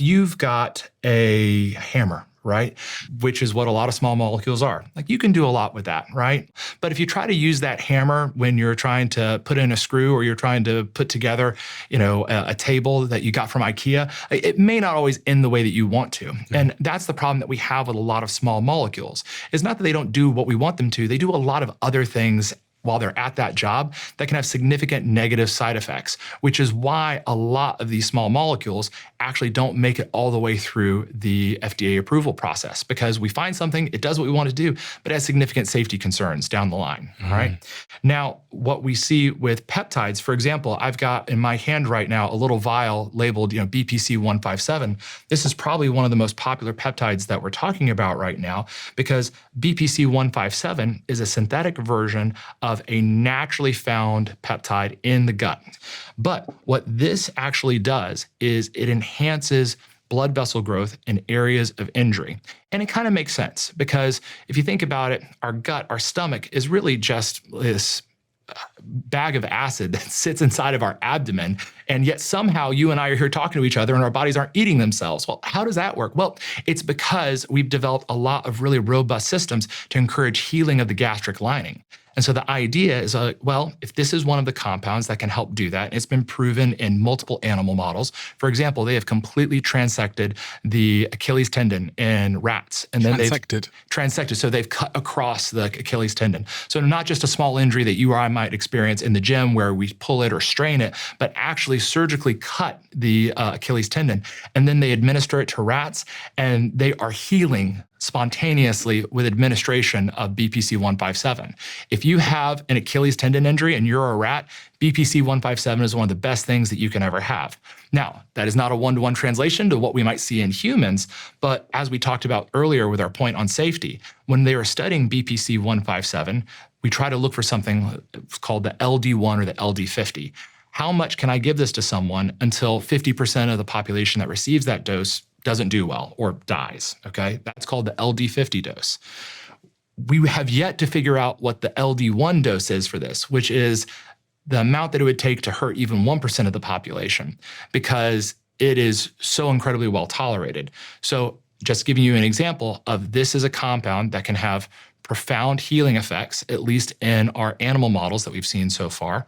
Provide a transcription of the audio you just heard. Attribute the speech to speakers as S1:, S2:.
S1: if you've got a hammer, right, which is what a lot of small molecules are, like you can do a lot with that, right? But if you try to use that hammer when you're trying to put in a screw or you're trying to put together, a table that you got from IKEA, it may not always end the way that you want to. And that's the problem that we have with a lot of small molecules. It's not that they don't do what we want them to, they do a lot of other things while they're at that job that can have significant negative side effects, which is why a lot of these small molecules actually don't make it all the way through the FDA approval process, because we find something, it does what we want to do, but it has significant safety concerns down the line, right? Now, what we see with peptides, for example, I've got in my hand right now a little vial labeled, BPC 157. This is probably one of the most popular peptides that we're talking about right now, because BPC 157 is a synthetic version of a naturally found peptide in the gut. But what this actually does is it enhances blood vessel growth in areas of injury. And it kind of makes sense, because if you think about it, our gut, our stomach is really just this bag of acid that sits inside of our abdomen. And yet somehow you and I are here talking to each other and our bodies aren't eating themselves. Well, how does that work? Well, it's because we've developed a lot of really robust systems to encourage healing of the gastric lining. And so the idea is, if this is one of the compounds that can help do that, it's been proven in multiple animal models. For example, they have completely transected the Achilles tendon in rats. And then transected. So they've cut across the Achilles tendon. So not just a small injury that you or I might experience in the gym where we pull it or strain it, but actually surgically cut the Achilles tendon. And then they administer it to rats, and they are healing spontaneously with administration of BPC 157. If you have an Achilles tendon injury and you're a rat, BPC 157 is one of the best things that you can ever have. Now, that is not a one-to-one translation to what we might see in humans, but as we talked about earlier with our point on safety, when they were studying BPC 157, we try to look for something called the LD1 or the LD50. How much can I give this to someone until 50% of the population that receives that dose doesn't do well or dies, okay? That's called the LD50 dose. We have yet to figure out what the LD1 dose is for this, which is the amount that it would take to hurt even 1% of the population, because it is so incredibly well tolerated. So just giving you an example of this is a compound that can have profound healing effects, at least in our animal models that we've seen so far.